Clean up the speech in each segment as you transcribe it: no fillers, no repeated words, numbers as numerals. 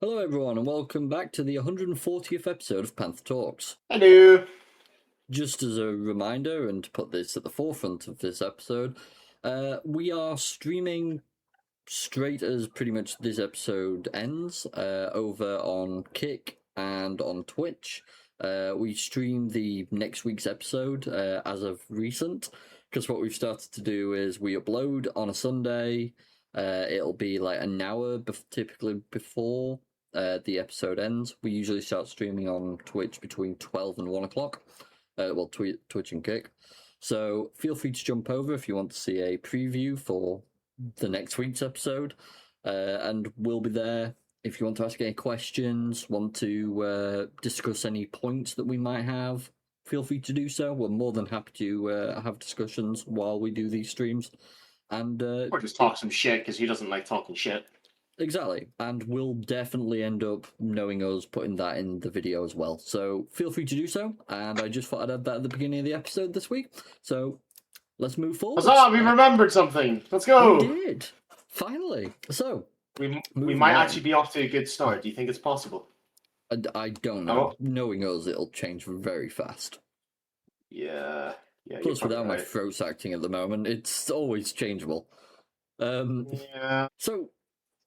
Hello everyone and welcome back to the 140th episode of PandTha Talks. Hello. Just as a reminder, and to put this at the forefront of this episode, we are streaming straight as pretty much this episode ends over on Kick and on Twitch. We stream the next week's episode as of recent, because what we've started to do is we upload on a Sunday. It'll be like an hour typically before the episode ends. We usually start streaming on Twitch between 12 and 1 o'clock. Twitch and Kick. So feel free to jump over if you want to see a preview for the next week's episode. And we'll be there if you want to ask any questions, want to discuss any points that we might have. Feel free to do so. We're more than happy to have discussions while we do these streams. And Or just talk some shit because he doesn't like talking shit. Exactly, and we'll definitely end up, knowing us, putting that in the video as well. So feel free to do so, and I just thought I'd add that at the beginning of the episode this week. So let's move forward. Huzzah, we remembered something. Let's go. We did, finally. So we might actually be off to a good start. Do you think it's possible? I don't know. Knowing us, it'll change very fast. Yeah. Plus, without my throat acting at the moment, it's always changeable. Yeah. So,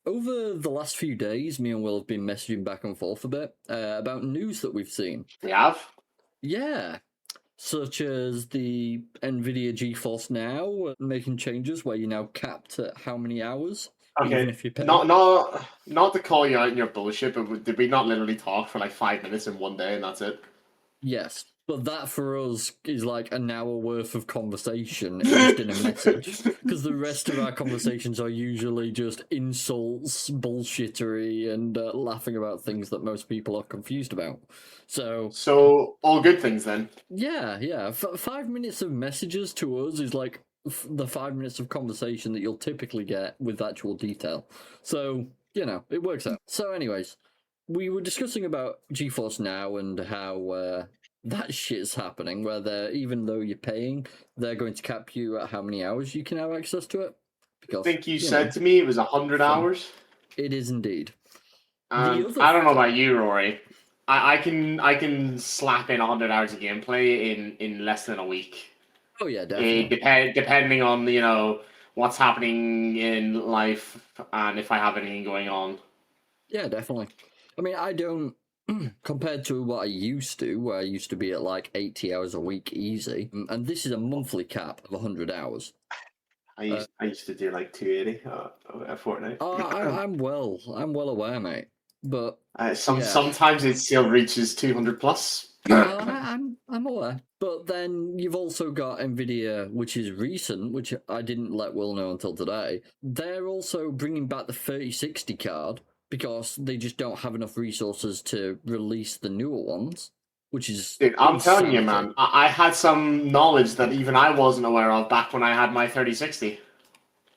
over the last few days, me and Will have been messaging back and forth a bit about news that we've seen. We have? Yeah. Such as the Nvidia GeForce Now making changes where you're now capped at how many hours. Okay. Even if you pay. Not to call you out in your bullshit, but did we not literally talk for like 5 minutes in one day and that's it? Yes. But that for us is like an hour worth of conversation just in a message. Because the rest of our conversations are usually just insults, bullshittery, and laughing about things that most people are confused about. So all good things then? Yeah. 5 minutes of messages to us is like the 5 minutes of conversation that you'll typically get with actual detail. So, it works out. So anyways, we were discussing about GeForce Now and how that shit's happening, where even though you're paying, they're going to cap you at how many hours you can have access to it. Because, I think you said to me it was 100 hours? It is indeed. I don't know about you, Rory. I can slap in 100 hours of gameplay in less than a week. Oh yeah, definitely. Depending on, what's happening in life and if I have anything going on. Yeah, definitely. I mean, I don't... Compared to what I used to, where I used to be at like 80 hours a week easy, and this is a monthly cap of 100 hours. I used to do like 280 a fortnight. I'm well aware, mate. But sometimes it still reaches 200 plus. I'm aware. But then you've also got Nvidia, which is recent, which I didn't let Will know until today. They're also bringing back the 3060 card, because they just don't have enough resources to release the newer ones, which is... Dude, I'm telling you, man, I had some knowledge that even I wasn't aware of back when I had my 3060.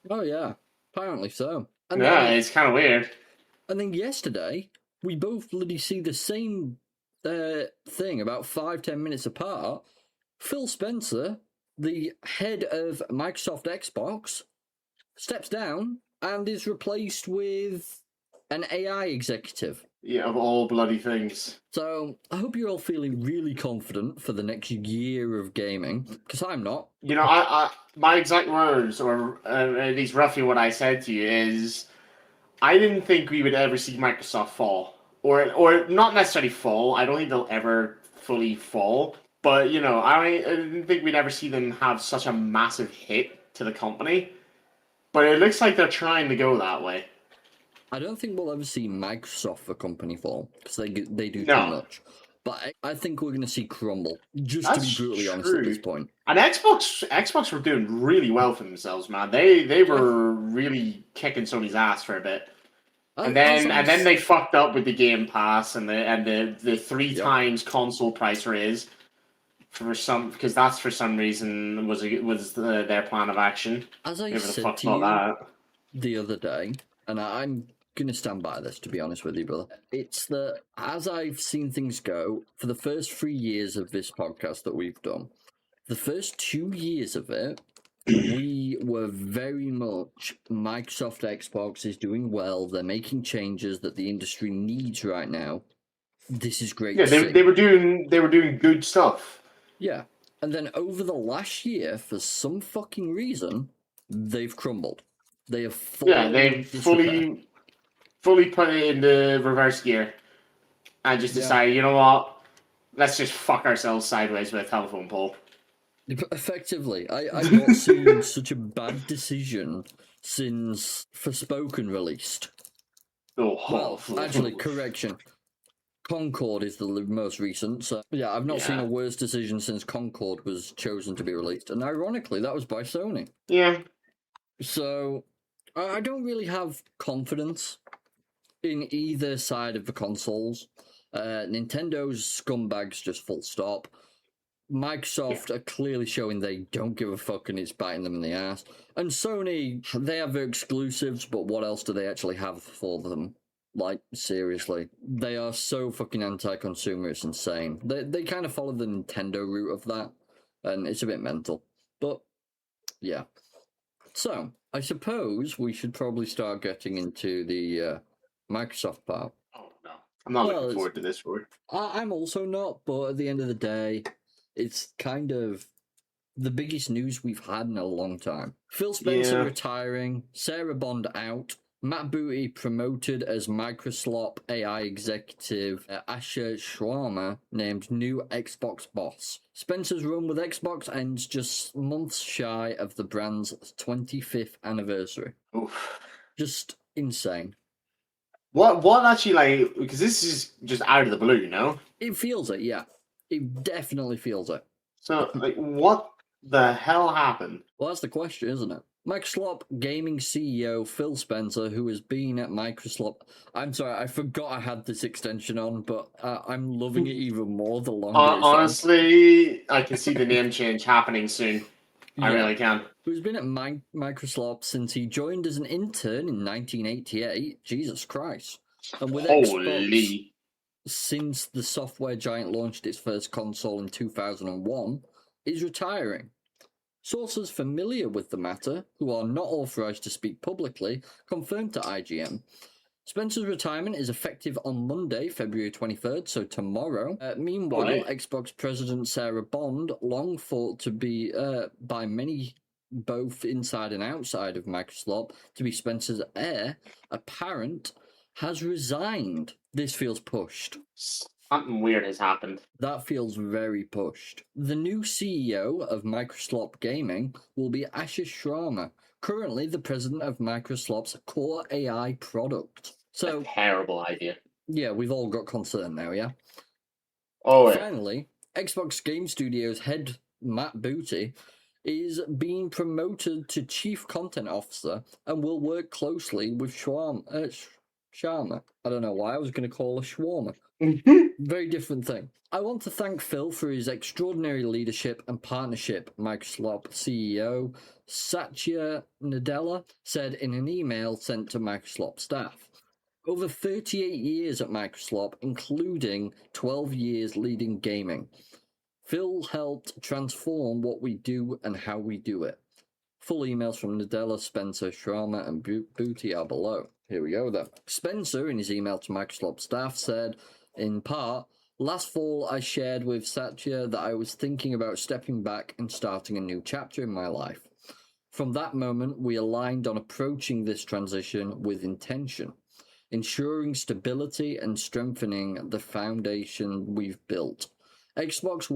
Oh, yeah. Apparently so. And it's kind of weird. And then yesterday, we both bloody see the same thing about 5-10 minutes apart. Phil Spencer, the head of Microsoft Xbox, steps down and is replaced with an AI executive. Yeah, of all bloody things. So, I hope you're all feeling really confident for the next year of gaming, because I'm not. My exact words, or at least roughly what I said to you, is I didn't think we would ever see Microsoft fall. Or not necessarily fall. I don't think they'll ever fully fall. But, I didn't think we'd ever see them have such a massive hit to the company. But it looks like they're trying to go that way. I don't think we'll ever see Microsoft, the company, fall, because they do too much. But I think we're going to see crumble, just to be brutally honest at this point. And Xbox were doing really well for themselves, man. They were really kicking Sony's ass for a bit. And then they fucked up with the Game Pass and the 3 times console price raise because that's for some reason was their plan of action. As I said to you the other day, and I'm going to stand by this, to be honest with you, brother. It's that, as I've seen things go, for the first 3 years of this podcast that we've done, the first 2 years of it, we were very much Microsoft Xbox is doing well. They're making changes that the industry needs right now. This is great. Yeah, they were doing good stuff. Yeah, and then over the last year, for some fucking reason, they've crumbled. They have they've fully put it in the reverse gear and just decided, you know what? Let's just fuck ourselves sideways with a telephone pole. Effectively, I've not seen such a bad decision since Forspoken released. Oh, well, actually, correction. Concord is the most recent. So yeah, I've not seen a worse decision since Concord was chosen to be released, and ironically, that was by Sony. Yeah. So I don't really have confidence in either side of the consoles. Nintendo's scumbags, just full stop. Microsoft are clearly showing they don't give a fuck and it's biting them in the ass. And Sony, they have their exclusives, but what else do they actually have for them? Like, seriously. They are so fucking anti-consumer, it's insane. They kind of follow the Nintendo route of that, and it's a bit mental. But, yeah. So, I suppose we should probably start getting into the Microsoft part. Oh, no. I'm not looking forward to this, Roy. I'm also not, but at the end of the day, it's kind of the biggest news we've had in a long time. Phil Spencer retiring, Sarah Bond out, Matt Booty promoted as Microsoft AI executive, Asha Sharma named new Xbox boss. Spencer's run with Xbox ends just months shy of the brand's 25th anniversary. Oof. Just insane. What actually, like, because this is just out of the blue, you know? It feels it, yeah. It definitely feels it. So, like, what the hell happened? Well, that's the question, isn't it? Microsoft Gaming CEO Phil Spencer, who has been at Microsoft... I'm sorry, I forgot I had this extension on, but I'm loving it even more the longer it's honestly, I can see the name change happening soon. I really can. Who's been at Microsoft since he joined as an intern in 1988. Jesus Christ. And with Xbox, since the software giant launched its first console in 2001, is retiring. Sources familiar with the matter, who are not authorized to speak publicly, confirmed to IGN. Spencer's retirement is effective on Monday, February 23rd, so tomorrow. Meanwhile, Xbox President Sarah Bond, long thought to be, by many, both inside and outside of Microsoft, to be Spencer's heir apparent, has resigned. This feels pushed. Something weird has happened. That feels very pushed. The new CEO of Microsoft Gaming will be Asha Sharma, currently the president of Microsoft's CoreAI product. So, a terrible idea. Yeah, we've all got concern now, yeah? Oh, yeah. Finally, Xbox Game Studios head Matt Booty is being promoted to Chief Content Officer and will work closely with Sharma. I don't know why I was going to call her Shawarma. Very different thing. I want to thank Phil for his extraordinary leadership and partnership, Microsoft CEO Satya Nadella said in an email sent to Microsoft staff. Over 38 years at Microsoft, including 12 years leading gaming. Phil helped transform what we do and how we do it. Full emails from Nadella, Spencer, Sharma, and Booty are below. Here we go then. Spencer, in his email to Microsoft staff, said, in part, last fall I shared with Satya that I was thinking about stepping back and starting a new chapter in my life. From that moment, we aligned on approaching this transition with intention, ensuring stability and strengthening the foundation we've built. Xbox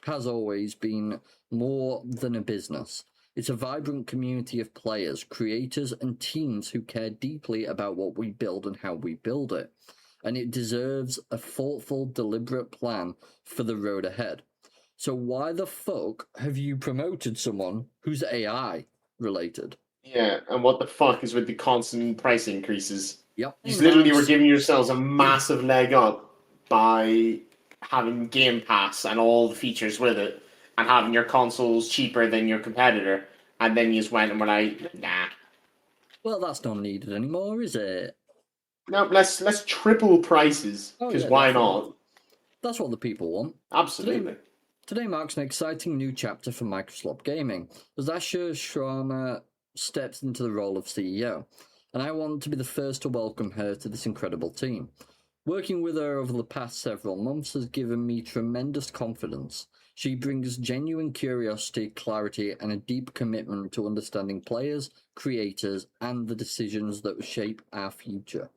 has always been more than a business. It's a vibrant community of players, creators, and teams who care deeply about what we build and how we build it. And it deserves a thoughtful, deliberate plan for the road ahead. So why the fuck have you promoted someone who's AI related? Yeah, and what the fuck is with the constant price increases? Yep. You literally were giving yourselves a massive leg up by having Game Pass and all the features with it, and having your consoles cheaper than your competitor, and then you just went and were like, nah. Well, that's not needed anymore, is it? No, let's triple prices, because why not? That's what the people want. Absolutely. Today marks an exciting new chapter for Microsoft Gaming, as Asha Sharma steps into the role of CEO, and I want to be the first to welcome her to this incredible team. Working with her over the past several months has given me tremendous confidence. She brings genuine curiosity, clarity, and a deep commitment to understanding players, creators, and the decisions that shape our future.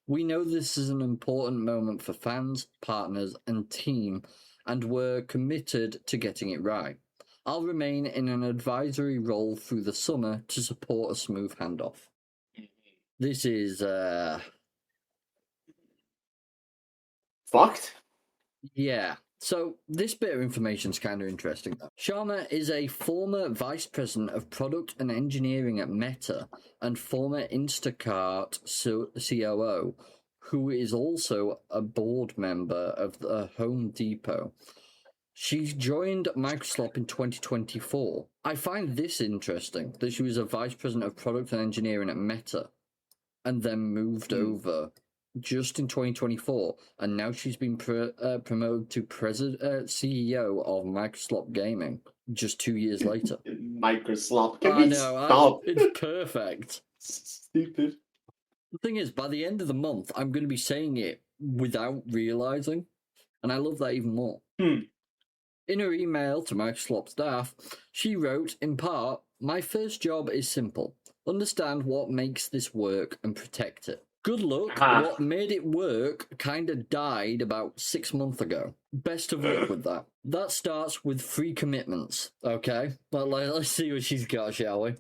We know this is an important moment for fans, partners, and team, and we're committed to getting it right. I'll remain in an advisory role through the summer to support a smooth handoff. This is, Fucked? Yeah. So this bit of information is kind of interesting. Sharma is a former vice president of product and engineering at Meta and former Instacart COO, who is also a board member of the Home Depot. She joined Microsoft in 2024. I find this interesting, that she was a vice president of product and engineering at Meta and then moved over just in 2024, and now she's been promoted to CEO of Microsoft Gaming just 2 years later. Microsoft. I know, it's perfect. Stupid. The thing is, by the end of the month, I'm going to be saying it without realizing, and I love that even more. In her email to Microsoft staff, she wrote, in part, "My first job is simple. Understand what makes this work and protect it. Good luck. What made it work kind of died about 6 months ago. Best of luck with that." That starts with 3 commitments. Okay, let's see what she's got, shall we?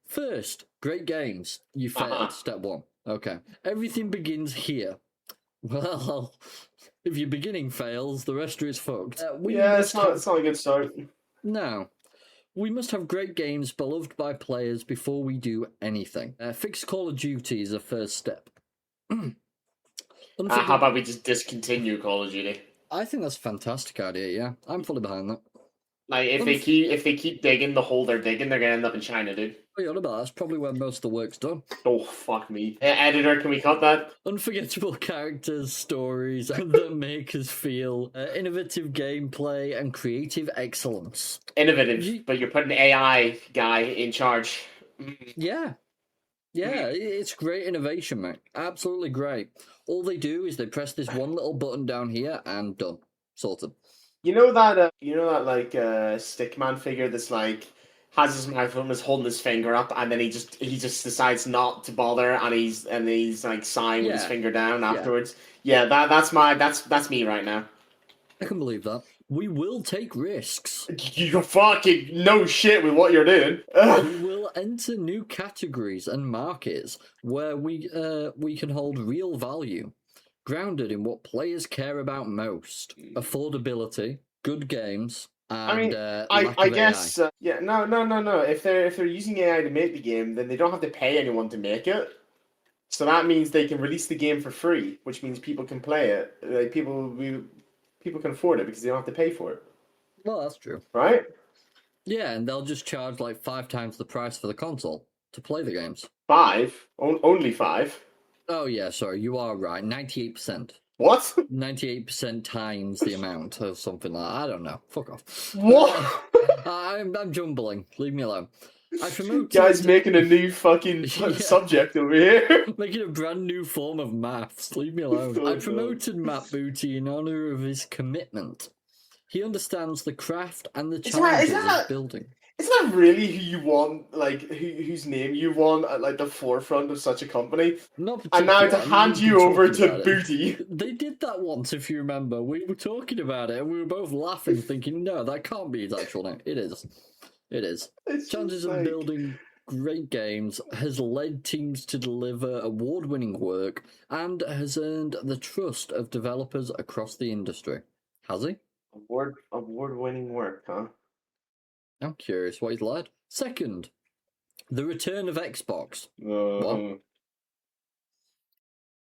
First, great games. You failed. Step 1. Okay. Everything begins here. Well, if your beginning fails, the rest is fucked. It's not a good start. No. We must have great games beloved by players before we do anything. Fix Call of Duty is the first step. How about we just discontinue Call of Duty? I think that's a fantastic idea, yeah. I'm fully behind that. Like, if they keep digging the hole they're digging, they're gonna end up in China, dude. What are you on about? That's probably where most of the work's done. Oh, fuck me. Editor, can we cut that? Unforgettable characters, stories that make us feel, innovative gameplay, and creative excellence. Innovative, but you're putting an AI guy in charge. Yeah. Yeah, it's great innovation, mate. Absolutely great. All they do is they press this one little button down here and done. Sorted. You know that stickman figure that's like has his microphone, is holding his finger up, and then he just decides not to bother, and he's like sighing with his finger down afterwards. Yeah, that's me right now. I can believe that. We will take risks. You fucking no shit with what you're doing. We will enter new categories and markets where we can hold real value, grounded in what players care about most: affordability, good games, and I guess no. If they're using AI to make the game, then they don't have to pay anyone to make it. So that means they can release the game for free, which means people can play it. Like people can afford it because they don't have to pay for it. Well, that's true. Right? Yeah, and they'll just charge like 5 times the price for the console to play the games. 5? Only 5? Oh yeah, sorry, you are right. 98%. What? 98% times the amount or something like that. I don't know. Fuck off. What? I'm jumbling. Leave me alone. I promoted... Guys making a new fucking subject over here. Making a brand new form of maths. Leave me alone. I promoted Matt Booty in honor of his commitment. He understands the craft and the challenges of building. Isn't that really who you want, like, whose name you want at, like, the forefront of such a company? Not and now to hand you over to Booty. They did that once, if you remember. We were talking about it, and we were both laughing, thinking, no, that can't be his actual name. It is. It is. Challenges of building great games has led teams to deliver award-winning work and has earned the trust of developers across the industry. Has he? Award-winning work, huh? I'm curious what he's led. Second, the return of Xbox. What?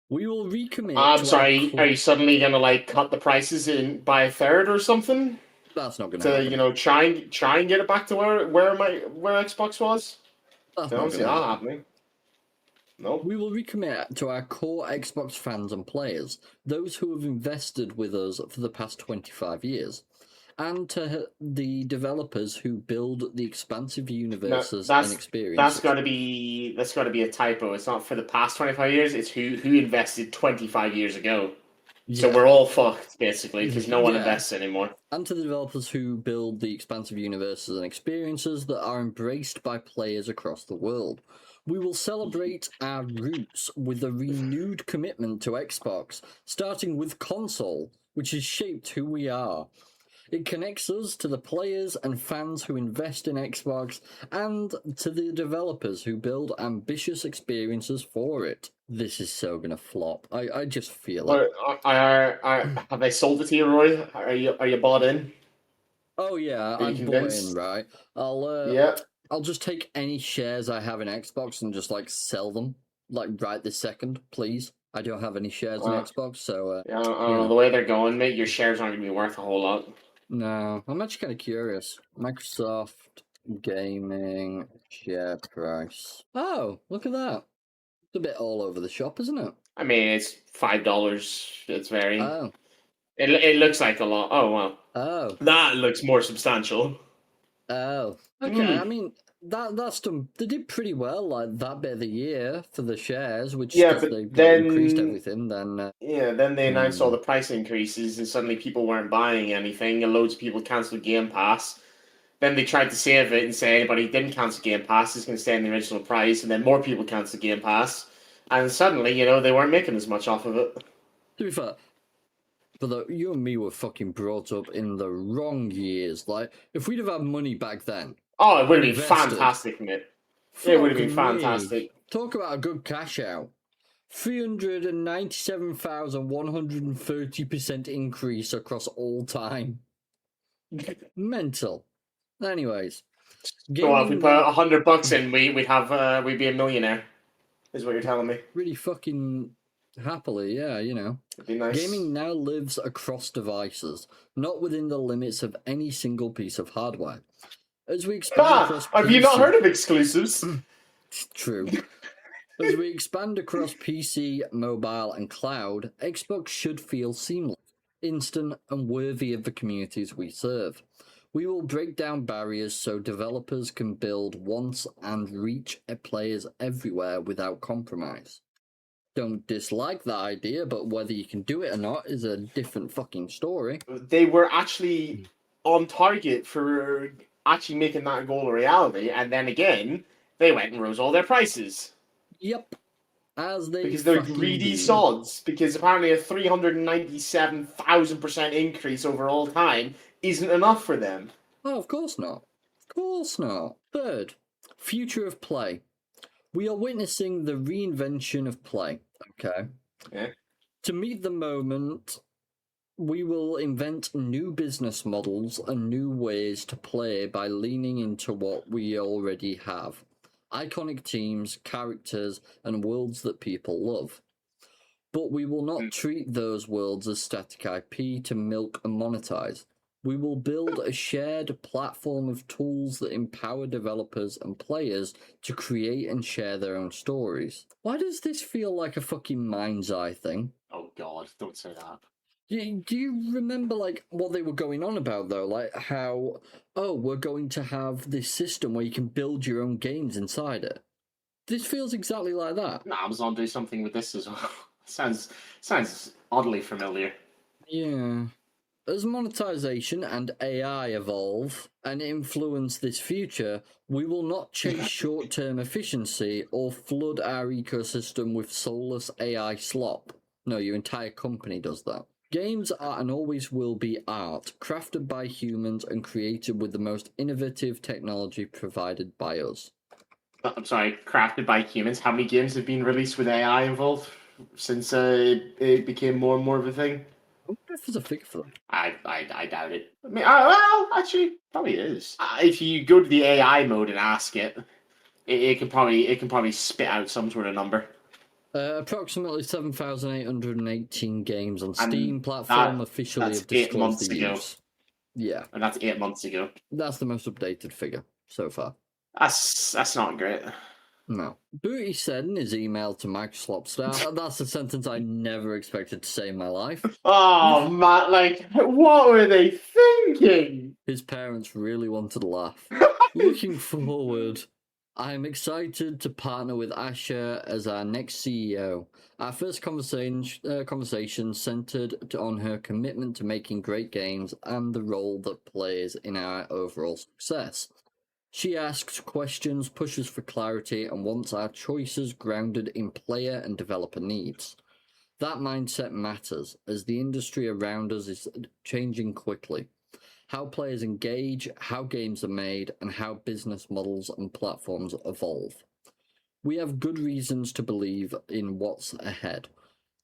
We will recommit. I'm sorry. Are you suddenly gonna like cut the prices in by a third or something? That's not going to happen. You know, try and get it back to where Xbox was. That's not see that happening. No. We will recommit to our core Xbox fans and players, those who have invested with us for the past 25 years. and to the developers who build the expansive No, universes and that's experiences. got to be a typo. It's not for the past 25 years. It's who invested 25 years ago. So we're all fucked basically because no one invests anymore. And to the developers who build the expansive universes and experiences that are embraced by players across the world. We will celebrate our roots with a renewed commitment to Xbox, starting with console, which has shaped who we are. It connects us to the players and fans who invest in Xbox and to the developers who build ambitious experiences for it. This is so gonna flop. I just feel it. Have they sold it to you, Roy? Are you bought in? Oh yeah, Are you I'm bought in, convinced? right? Yeah. I'll just take any shares I have in Xbox and just like sell them, like right this second, please. I don't have any shares in Xbox, so Yeah, the way they're going, mate, your shares aren't gonna be worth a whole lot. no, I'm actually kind of curious. Microsoft gaming share price. Oh, look at that. It's a bit all over the shop, isn't it? I mean, it's $5. It's varying. Oh. It looks like a lot. Oh well. Oh. That looks more substantial. Oh. Okay. I mean, that's done. They did pretty well, like that bit of the year for the shares, which Yeah, but they then increased everything. Then then they announced all the price increases, and suddenly people weren't buying anything, and loads of people cancelled Game Pass. Then they tried to save it and say anybody who didn't cancel Game Pass is going to stay in the original price, and then more people cancelled Game Pass, and suddenly, they weren't making as much off of it. to be fair, but you and me were fucking brought up in the wrong years. Like, if we'd have had money back then, Oh, it would have been invested, fantastic, mate. It would have been fantastic. Talk about a good cash out. 397,130% increase across all time. Mental. Anyways, So if we put $100 in, we'd be a millionaire. Is what you're telling me? Really fucking happily, yeah. It'd be nice. Gaming now lives across devices, not within the limits of any single piece of hardware. As we expand across have you not heard of exclusives? True. As we expand across PC, mobile, and cloud, Xbox should feel seamless, instant, and worthy of the communities we serve. We will break down barriers so developers can build once and reach players everywhere without compromise. Don't dislike that idea, but whether you can do it or not is a different fucking story. They were actually on target for actually making that goal a reality, and then again, they went and rose all their prices. Yep. Because they're greedy sods. Because apparently a 397,000% increase over all time isn't enough for them. Oh, of course not. Of course not. Third, future of play. We are witnessing the reinvention of play. Okay. Yeah. To meet the moment, we will invent new business models and new ways to play by leaning into what we already have. Iconic teams, characters, and worlds that people love. But we will not treat those worlds as static IP to milk and monetize. We will build a shared platform of tools that empower developers and players to create and share their own stories. Why does this feel like a fucking mind's eye thing? Oh god, don't say that. Do you remember, like, what they were going on about, though? Like, how, we're going to have this system where you can build your own games inside it. This feels exactly like that. No, Amazon do something with this as well. Sounds oddly familiar. Yeah. As monetization and AI evolve and influence this future, we will not chase short-term efficiency or flood our ecosystem with soulless AI slop. No, your entire company does that. Games are and always will be art, crafted by humans and created with the most innovative technology provided by us. I'm sorry, crafted by humans. How many games have been released with AI involved since it became more and more of a thing? I wonder if there's a figure for that. I doubt it. I mean, well, actually, probably is. If you go to the AI mode and ask it, it can probably spit out some sort of number. Approximately 7,818 games on Steam platform officially have disclosed the use. Yeah. And that's 8 months ago. That's the most updated figure so far. That's not great. No. Booty said in his email to Microsoft, that's a sentence I never expected to say in my life. Oh, man, like, what were they thinking? His parents really wanted to laugh. Looking forward, I am excited to partner with Asha as our next CEO. Our first conversation centered on her commitment to making great games and the role that plays in our overall success. She asks questions, pushes for clarity, and wants our choices grounded in player and developer needs. That mindset matters, as the industry around us is changing quickly. How players engage, how games are made, and how business models and platforms evolve. We have good reasons to believe in what's ahead.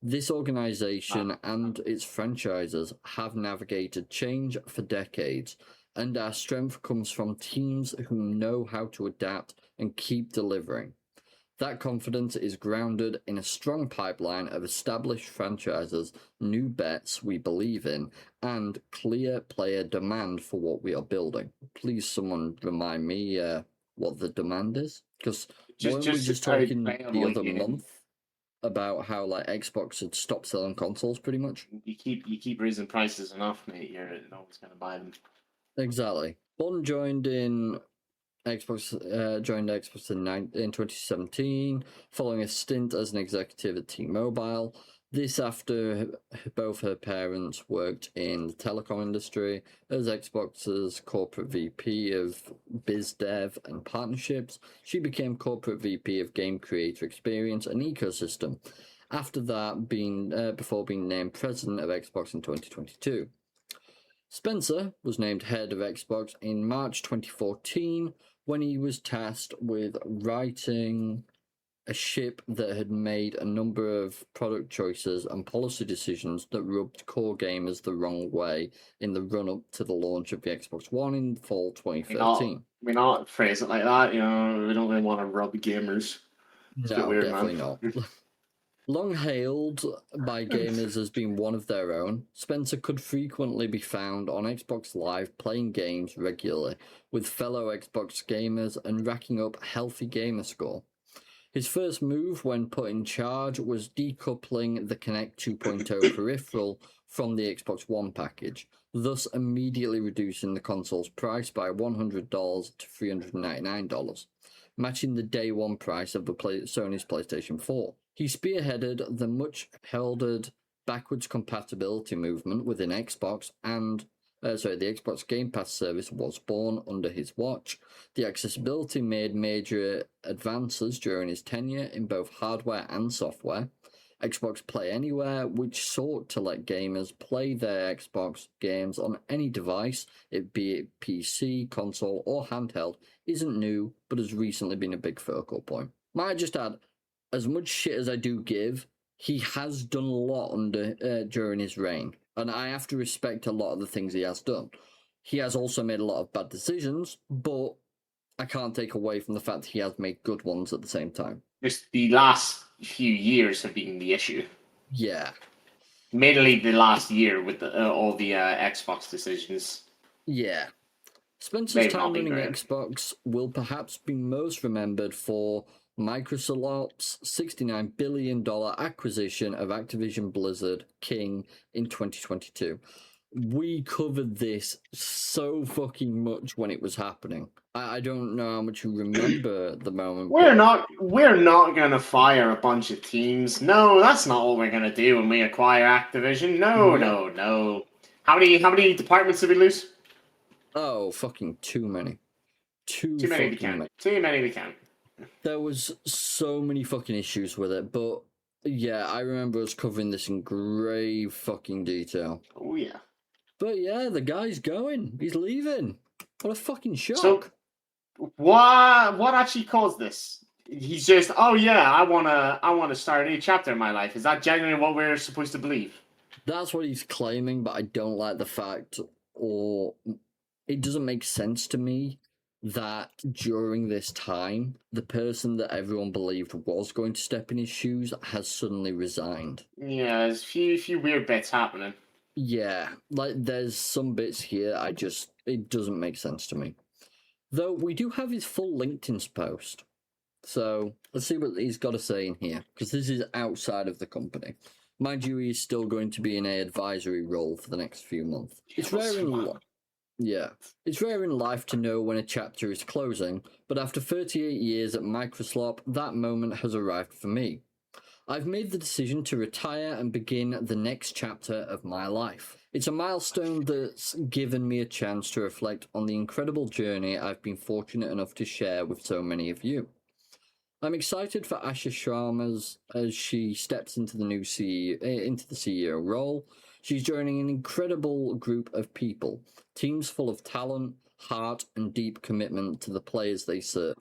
This organization and its franchises have navigated change for decades, and our strength comes from teams who know how to adapt and keep delivering. That confidence is grounded in a strong pipeline of established franchises, new bets we believe in, and clear player demand for what we are building. Please, someone remind me what the demand is? Because weren't we just talking the other month about how like Xbox had stopped selling consoles pretty much? You keep raising prices enough, mate. No one's gonna buy them. Exactly. Bond joined Xbox in 2017, following a stint as an executive at T-Mobile. This after both her parents worked in the telecom industry as Xbox's corporate VP of biz dev and partnerships. She became corporate VP of game creator experience and ecosystem. After that, before being named president of Xbox in 2022. Spencer was named head of Xbox in March 2014 when he was tasked with writing a ship that had made a number of product choices and policy decisions that rubbed core gamers the wrong way in the run-up to the launch of the Xbox One in fall 2013. We're not phrase it like that, we don't really want to rub gamers. No, weird, definitely man. Not. Long hailed by gamers as being one of their own, Spencer could frequently be found on Xbox Live playing games regularly with fellow Xbox gamers and racking up healthy gamer score. His first move when put in charge was decoupling the Kinect 2.0 peripheral from the Xbox One package, thus immediately reducing the console's price by $100 to $399, matching the day one price of Sony's PlayStation 4. He spearheaded the much-heralded backwards compatibility movement within Xbox, and the Xbox Game Pass service was born under his watch. The accessibility made major advances during his tenure in both hardware and software. Xbox Play Anywhere, which sought to let gamers play their Xbox games on any device, it be it PC, console, or handheld, isn't new, but has recently been a big focal point. Might I just add, as much shit as I do give, he has done a lot during his reign, and I have to respect a lot of the things he has done. He has also made a lot of bad decisions, but I can't take away from the fact he has made good ones at the same time. Just the last few years have been the issue. Yeah. Mainly the last year with all the Xbox decisions. Yeah. Spencer's time running Xbox will perhaps be most remembered for Microsoft's $69 billion acquisition of Activision Blizzard King in 2022. We covered this so fucking much when it was happening. I don't know how much you remember the moment. We're not gonna fire a bunch of teams. No, that's not what we're gonna do when we acquire Activision. No. How many departments did we lose? Oh, fucking too many. Too many to count. Too many to count. There was so many fucking issues with it, but yeah, I remember us covering this in grave fucking detail. Oh yeah. But yeah, the guy's going. He's leaving. What a fucking shock. So, what actually caused this? He's just, oh yeah, I wanna start a new chapter in my life. Is that genuinely what we're supposed to believe? That's what he's claiming, but I don't like the fact, or it doesn't make sense to me that during this time, the person that everyone believed was going to step in his shoes has suddenly resigned. Yeah, there's a few weird bits happening. Yeah, like there's some bits here it doesn't make sense to me. Though we do have his full LinkedIn post. So let's see what he's got to say in here, because this is outside of the company. Mind you, he's still going to be in an advisory role for the next few months. It's rare in life to know when a chapter is closing, but after 38 years at Microsoft, that moment has arrived for me. I've made the decision to retire and begin the next chapter of my life. It's a milestone that's given me a chance to reflect on the incredible journey I've been fortunate enough to share with so many of you. I'm excited for Asha Sharma as she steps into the new CEO role. She's joining an incredible group of people, teams full of talent, heart, and deep commitment to the players they serve.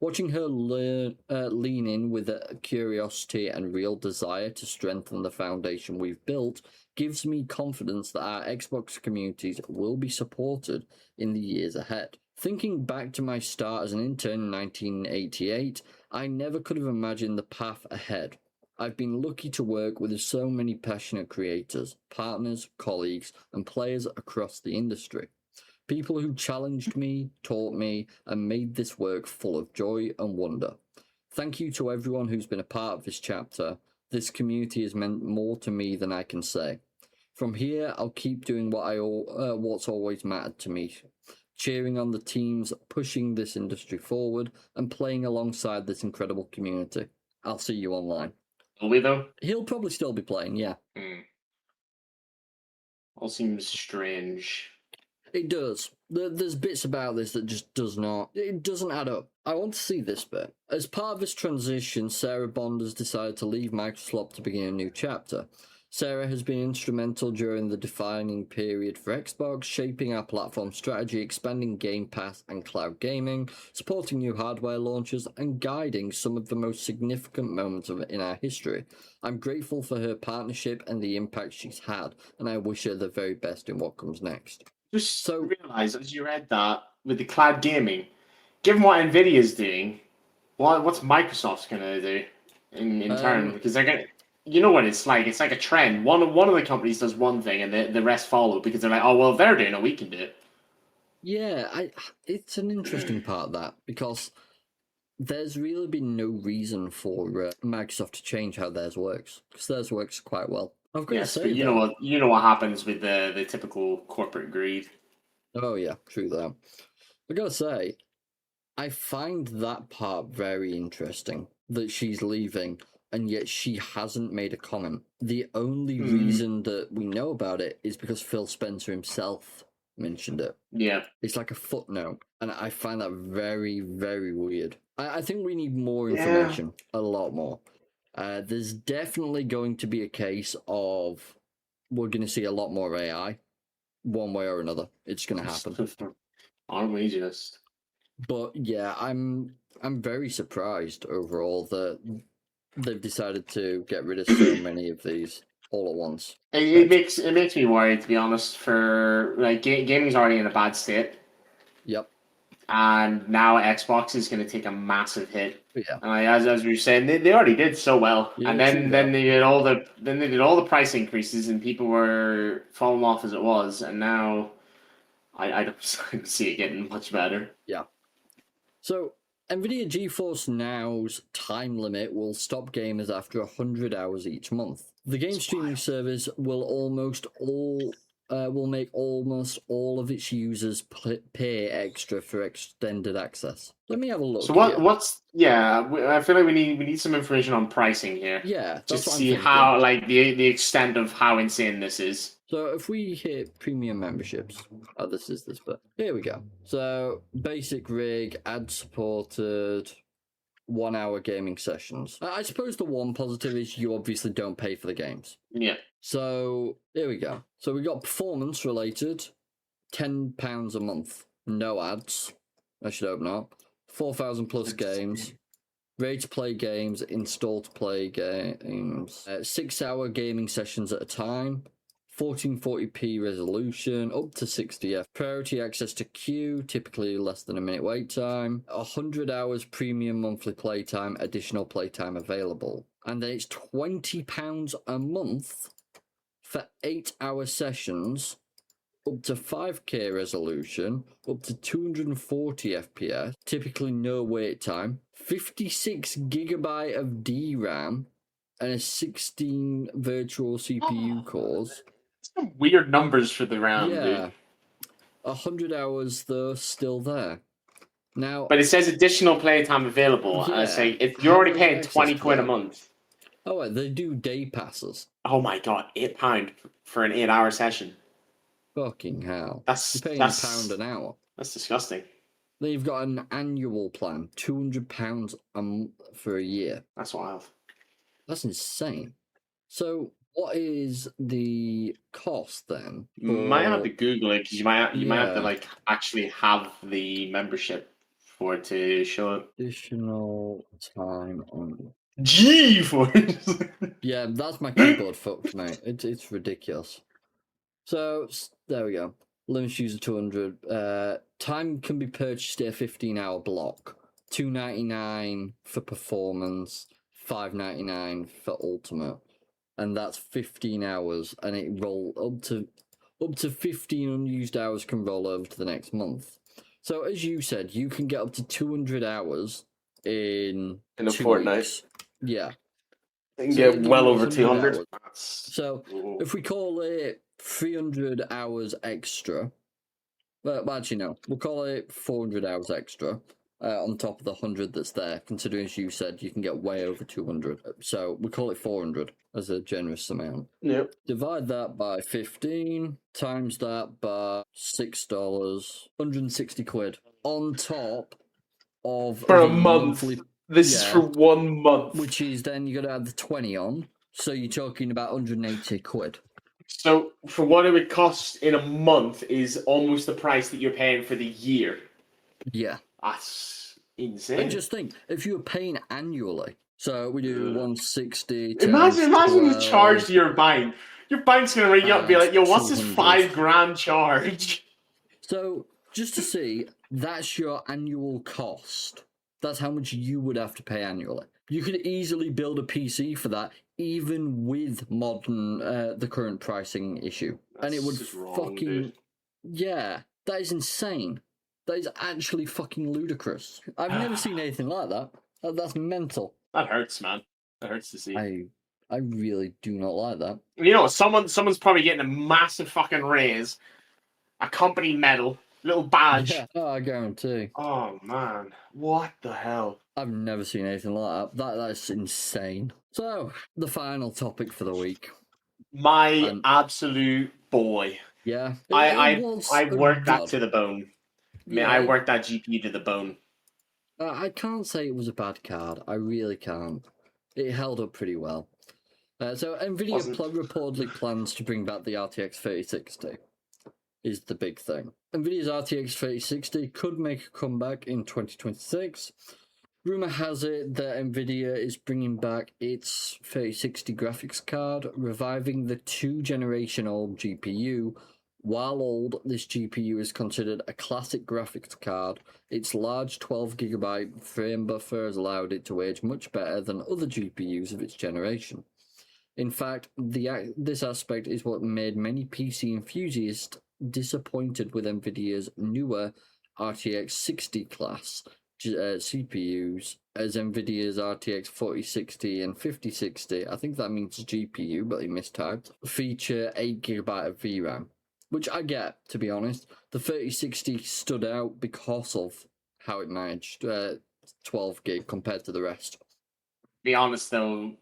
Watching her lean in with a curiosity and real desire to strengthen the foundation we've built gives me confidence that our Xbox communities will be supported in the years ahead. Thinking back to my start as an intern in 1988, I never could have imagined the path ahead. I've been lucky to work with so many passionate creators, partners, colleagues, and players across the industry. People who challenged me, taught me, and made this work full of joy and wonder. Thank you to everyone who's been a part of this chapter. This community has meant more to me than I can say. From here, I'll keep doing what's always mattered to me. Cheering on the teams, pushing this industry forward, and playing alongside this incredible community. I'll see you online. Will we, though? He'll probably still be playing, yeah. All seems strange. It does. There's bits about this that just doesn't add up. I want to see this bit. As part of this transition, Sarah Bond has decided to leave Microsoft to begin a new chapter. Sarah has been instrumental during the defining period for Xbox, shaping our platform strategy, expanding Game Pass and cloud gaming, supporting new hardware launches, and guiding some of the most significant moments in our history. I'm grateful for her partnership and the impact she's had, and I wish her the very best in what comes next. Just realise as you read that with the cloud gaming, given what Nvidia's doing, what's Microsoft's gonna do in turn? Because they're gonna, you know what it's like. It's like a trend. One of the companies does one thing, and the rest follow because they're like, oh well, they're doing it, we can do it. Yeah, it's an interesting part of that because there's really been no reason for Microsoft to change how theirs works because theirs works quite well. I've got to say, but you know what happens with the typical corporate greed. Oh yeah, true that. I gotta say, I find that part very interesting that she's leaving, and yet she hasn't made a comment. The only reason that we know about it is because Phil Spencer himself mentioned it. Yeah, it's like a footnote, and I find that very, very weird. I think we need more information, a lot more. There's definitely going to be a case of we're going to see a lot more AI, one way or another. It's going to happen. Aren't we just? But yeah, I'm very surprised overall that they've decided to get rid of so many of these all at once. It makes me worried, to be honest. For like gaming's already in a bad state. Yep. And now Xbox is going to take a massive hit. Yeah. And as we were saying, they already did so well, yeah, and then they did all the price increases, and people were falling off as it was, and now I don't see it getting much better. Yeah. So Nvidia GeForce Now's time limit will stop gamers after 100 hours each month. The game streaming service will make almost all of its users pay extra for extended access. Let me have a look. So I feel like we need some information on pricing here. Yeah, just to see how the extent of how insane this is. So if we hit premium memberships, this is this bit. Here we go. So basic rig, ad supported, 1 hour gaming sessions. I suppose the one positive is you obviously don't pay for the games. Yeah. So here we go. So we got performance related, £10 a month, no ads. I should hope not. 4,000 plus games. Ready to play games, install to play games. 6 hour gaming sessions at a time. 1440p resolution, up to 60f. Priority access to queue, typically less than a minute wait time. 100 hours premium monthly playtime, additional playtime available. And then it's £20 a month for 8 hour sessions up to 5K resolution, up to 240 FPS, typically no wait time, 56 gigabyte of DRAM, and a 16 virtual CPU cores. Some weird numbers for the RAM, Yeah. dude. 100 hours, though, still there. Now, but it says additional playtime available. Yeah. Say if you're already paying Access 20 to quid a that. month. Oh, wait, they do day passes. Oh my god, £8 for an 8-hour session. Fucking hell. That's You're paying that's £1 an hour. That's disgusting. Then you've got an annual plan, £200 a month for a year. That's wild. That's insane. So, what is the cost then? You might have to for- Google it because you might have to Yeah. like actually have the membership for it to show it. Additional time on. GeForce. Yeah, that's my keyboard fucked, mate. It's ridiculous. So, there we go. Limits user 200. Time can be purchased at a 15-hour block. $2.99 for performance, $5.99 for ultimate. And that's 15 hours, and it roll up to 15 unused hours can roll over to the next month. So as you said, you can get up to 200 hours in a 2 fortnight. weeks. Yeah. You can So get they give well you over 200. 100 So if we call it 300 hours extra, well, actually no, we'll call it 400 hours extra on top of the 100 that's there, considering as you said you can get way over 200. So we call it 400 as a generous amount. Yep. Divide that by 15, times that by $6, 160 quid on top of For a the month. monthly, This is Yeah. for 1 month. which is then you got to add the 20 on. So you're talking about 180 quid. So for what it would cost in a month is almost the price that you're paying for the year. Yeah. That's insane. And just think, if you were paying annually, so we do 160. Imagine times the 12, charge you're buying. Your bank's gonna ring you up and be like, "Yo, what's this 200. $5,000 charge?" So just to see, that's your annual cost. That's how much you would have to pay annually. You could easily build a PC for that, even with modern the current pricing issue, and it would That's wrong, fucking dude. yeah. That is insane. That is actually fucking ludicrous. I've never seen anything like that. That's mental. That hurts, man. That hurts to see. I really do not like that. You know, someone's probably getting a massive fucking raise, a company medal, little badge. Yeah, I guarantee. Oh man, what the hell? I've never seen anything like that. That's insane. So, the final topic for the week. My absolute boy. Yeah. I was worked that good. to the bone. Yeah, I worked that GPU to the bone. I can't say it was a bad card. I really can't. It held up pretty well. So Nvidia reportedly plans to bring back the RTX 3060. Is the big thing. Nvidia's RTX 3060 could make a comeback in 2026. Rumor has it that Nvidia is bringing back its 3060 graphics card, reviving the 2-generation-old GPU. While old, this GPU is considered a classic graphics card. Its large 12GB frame buffer has allowed it to age much better than other GPUs of its generation. In fact, this aspect is what made many PC enthusiasts disappointed with Nvidia's newer RTX 60 class CPUs, as Nvidia's RTX 4060 and 5060, I think that means GPU, but he mistyped, feature 8GB of VRAM. Which I get, to be honest. The 3060 stood out because of how it managed 12 gig compared to the rest. Be honest though,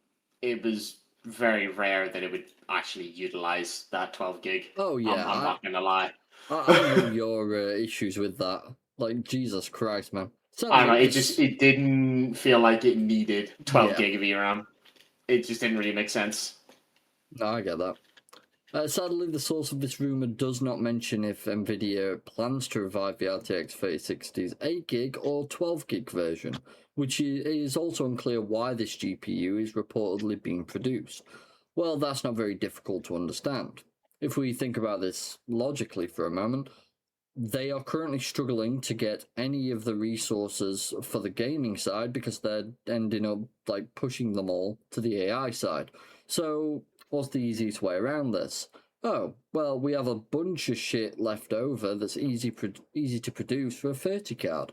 it was very rare that it would actually utilize that 12 gig. Oh yeah, I'm not gonna lie. I know your issues with that. Like, Jesus Christ, man. I don't know, it didn't feel like it needed 12 gig of VRAM. It just didn't really make sense. No, I get that. Sadly, the source of this rumour does not mention if Nvidia plans to revive the RTX 3060's 8GB or 12GB version, which is also unclear why this GPU is reportedly being produced. Well, that's not very difficult to understand. If we think about this logically for a moment, they are currently struggling to get any of the resources for the gaming side because they're ending up pushing them all to the AI side. So, what's the easiest way around this? oh, well, we have a bunch of shit left over that's easy to produce for a 30 card.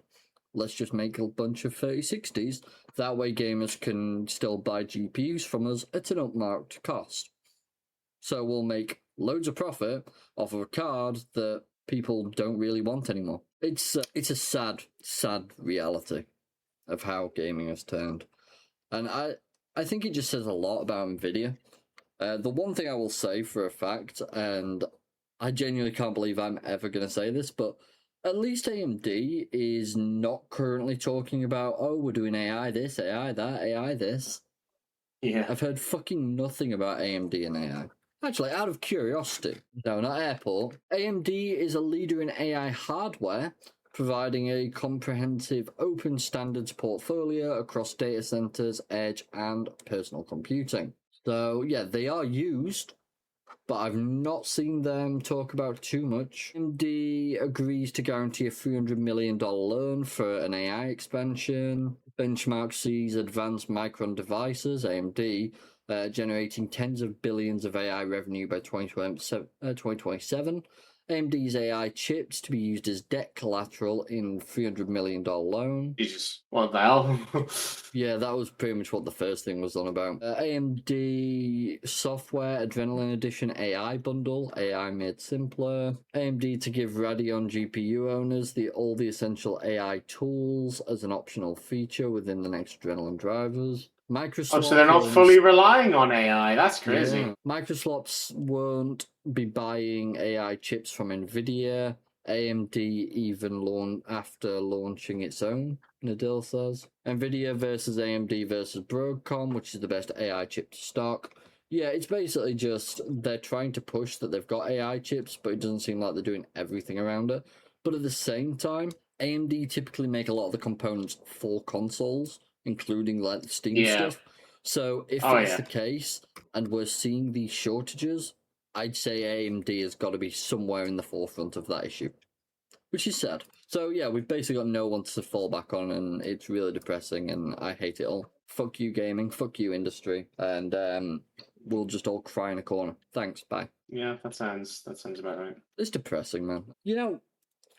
Let's just make a bunch of 3060s. That way gamers can still buy GPUs from us at an upmarked cost. So we'll make loads of profit off of a card that people don't really want anymore. It's a sad reality of how gaming has turned. And I think it just says a lot about Nvidia. The one thing I will say for a fact, and I genuinely can't believe I'm ever going to say this, but at least AMD is not currently talking about, oh, we're doing AI this, AI that, AI this. Yeah. I've heard fucking nothing about AMD and AI. Actually, out of curiosity, no, not Airport, AMD is a leader in AI hardware, providing a comprehensive open standards portfolio across data centers, edge, and personal computing. So, yeah, they are used, but I've not seen them talk about it too much. AMD agrees to guarantee a $300 million loan for an AI expansion. Benchmark sees advanced Micron devices, AMD, generating tens of billions of AI revenue by 2027. AMD's AI chips to be used as debt collateral in $300 million loan. Jesus, what the hell? Yeah, that was pretty much what the first thing was on about. AMD software Adrenaline Edition AI bundle, AI made simpler. AMD to give Radeon GPU owners all the essential AI tools as an optional feature within the next Adrenaline drivers. Microsoft. Oh, so they're not fully relying on AI. That's crazy. Yeah. Microsoft won't be buying AI chips from Nvidia. AMD even after launching its own, Nadil says. Nvidia versus AMD versus Broadcom, which is the best AI chip to stock. Yeah, it's basically just they're trying to push that they've got AI chips, but it doesn't seem like they're doing everything around it. But at the same time, AMD typically make a lot of the components for consoles, including like the Steam stuff. So if that's the case, and we're seeing these shortages, I'd say AMD has got to be somewhere in the forefront of that issue, which is sad. So yeah, we've basically got no one to fall back on, and it's really depressing, and I hate it all. Fuck you, gaming. Fuck you, industry. And we'll just all cry in a corner. Thanks. Bye. Yeah, that sounds about right. It's depressing, man. You know,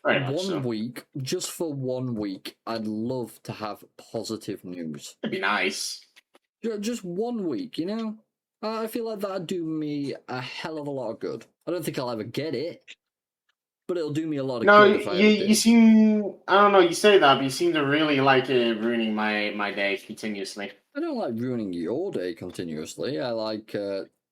Very much so. week, just for 1 week, I'd love to have positive news. It'd be nice. Just 1 week, you know? I feel like that'd do me a hell of a lot of good. I don't think I'll ever get it, but it'll do me a lot of good if I ever do. You seem, I don't know, you say that, but you seem to really like ruining my day continuously. I don't like ruining your day continuously. I like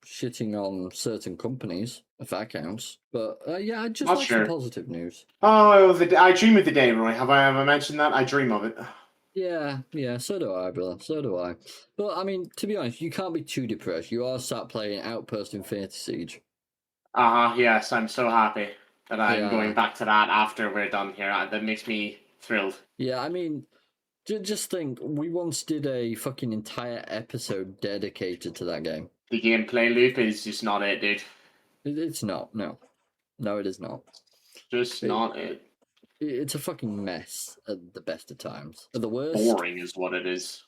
shitting on certain companies, if that counts. But yeah, I just like some positive news. Oh, I dream of the day, Roy. Have I ever mentioned that? I dream of it. Yeah, so do I, brother. So do I. But, I mean, to be honest, you can't be too depressed. You are sat playing Outpost Infinity Siege. Yes, I'm so happy that I'm going back to that after we're done here. That makes me thrilled. Yeah, I mean, just think, we once did a fucking entire episode dedicated to that game. The gameplay loop is just not it, dude. It's not, no. No, it is not. Just not it. It's a fucking mess at the best of times. At the worst, boring is what it is.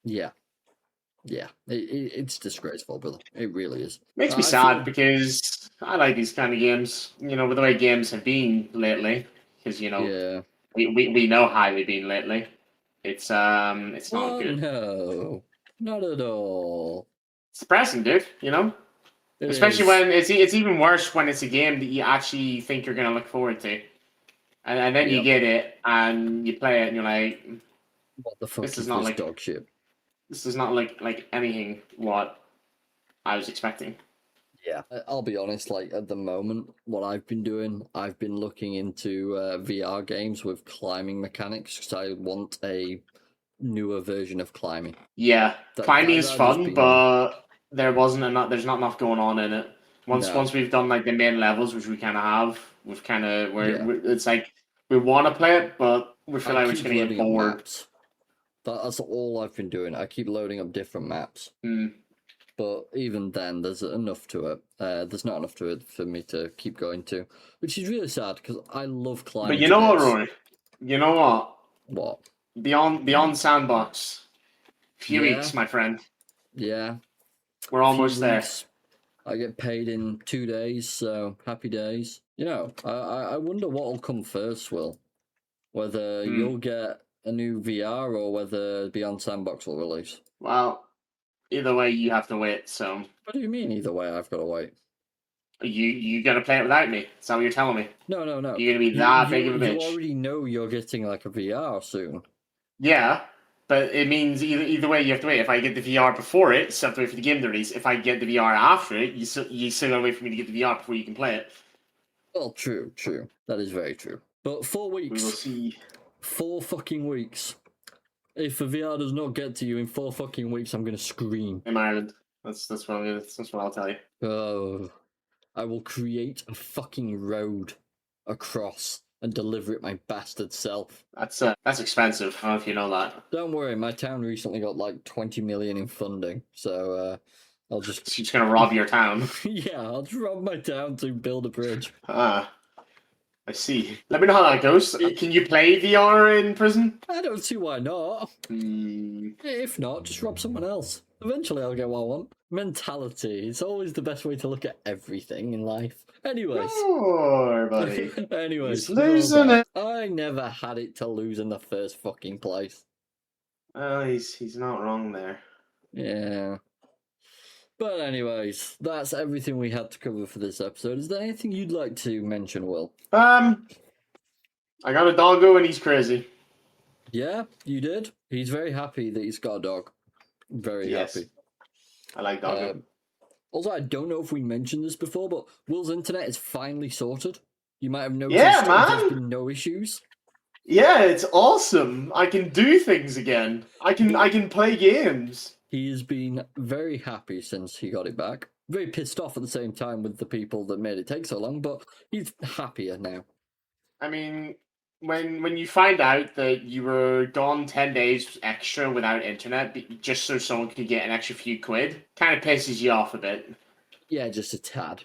Yeah. It's disgraceful, brother. It really is. Makes me sad because I like these kind of games. You know, with the way games have been lately, because we know how they've been lately. It's not good. No, not at all. It's depressing, dude. You know, especially when it's even worse when it's a game that you actually think you're gonna look forward to. And then you get it, and you play it, and you're like, "What the fuck this is not like dog shit? This is not like anything what I was expecting." Yeah, I'll be honest. Like at the moment, what I've been doing, I've been looking into VR games with climbing mechanics because I want a newer version of climbing. Yeah, climbing is fun, but there's not enough going on in it. Once we've done like the main levels, which we kind of have, it's like we want to play it, but we feel like we're just gonna get bored. That's all I've been doing. I keep loading up different maps. But even then, there's enough to it. There's not enough to it for me to keep going to, which is really sad because I love climbing. But you know what, Roy? You know what? What? Beyond Sandbox. Few weeks, my friend. Yeah. We're almost there. I get paid in 2 days, so happy days. You know, I wonder what'll come first, Will. Whether you'll get a new VR or whether Beyond Sandbox will release. Well, either way, you have to wait. So What do you mean? Either way, I've got to wait. you got to play it without me. Is that what you're telling me? No. You're gonna be that big of a bitch. You already know you're getting like a VR soon. Yeah, but it means either way you have to wait. If I get the VR before it, you still have to wait for the game to release. If I get the VR after it, you still gotta wait for me to get the VR before you can play it. Well, true. That is very true. But 4 weeks. We will see. 4 fucking weeks. If the VR does not get to you in 4 fucking weeks, I'm gonna scream. In Ireland. That's what I'll tell you. Oh, I will create a fucking road across and deliver it my bastard self. That's expensive. I don't know if you know that. Don't worry, my town recently got like 20 million in funding, so I'll just. She's gonna rob your town. Yeah, I'll just rob my town to build a bridge. I see. Let me know how that goes. Can you play VR in prison? I don't see why not. If not, just rob someone else. Eventually I'll get what I want. Mentality. It's always the best way to look at everything in life. Anyways. Sure, buddy. Anyways. He's losing it. I never had it to lose in the first fucking place. He's not wrong there. Yeah. But anyways, that's everything we had to cover for this episode. Is there anything you'd like to mention, Will? I got a doggo and he's crazy. Yeah, you did. He's very happy that he's got a dog. Very happy. I like doggo. Also, I don't know if we mentioned this before, but Will's internet is finally sorted. You might have noticed there's been no issues. Yeah, it's awesome. I can do things again. I can play games. He has been very happy since he got it back. Very pissed off at the same time with the people that made it take so long, but he's happier now. I mean, when you find out that you were gone 10 days extra without internet just so someone could get an extra few quid, kind of pisses you off a bit. Yeah, just a tad.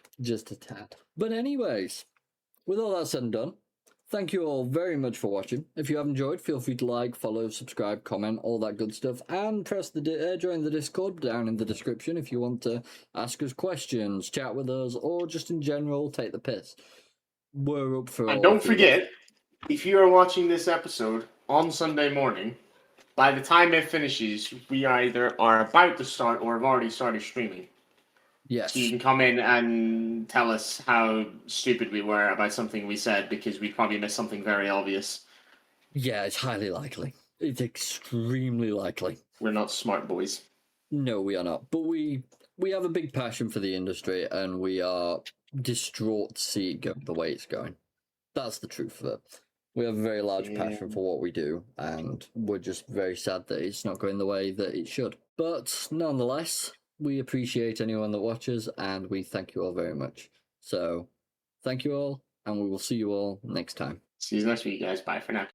But anyways, with all that said and done, thank you all very much for watching. If you have enjoyed, feel free to like, follow, subscribe, comment, all that good stuff, and press the join the Discord down in the description if you want to ask us questions, chat with us, or just in general take the piss. We're up for. And don't forget, if you are watching this episode on Sunday morning, by the time it finishes, we either are about to start or have already started streaming. Yes. So you can come in and tell us how stupid we were about something we said because we probably missed something very obvious. Yeah, it's highly likely. It's extremely likely. We're not smart boys. No, we are not. But we have a big passion for the industry, and we are distraught to see it go the way it's going. That's the truth of it. We have a very large passion for what we do, and we're just very sad that it's not going the way that it should. But nonetheless, we appreciate anyone that watches, and we thank you all very much. So, thank you all, and we will see you all next time. See you next week, guys. Bye for now.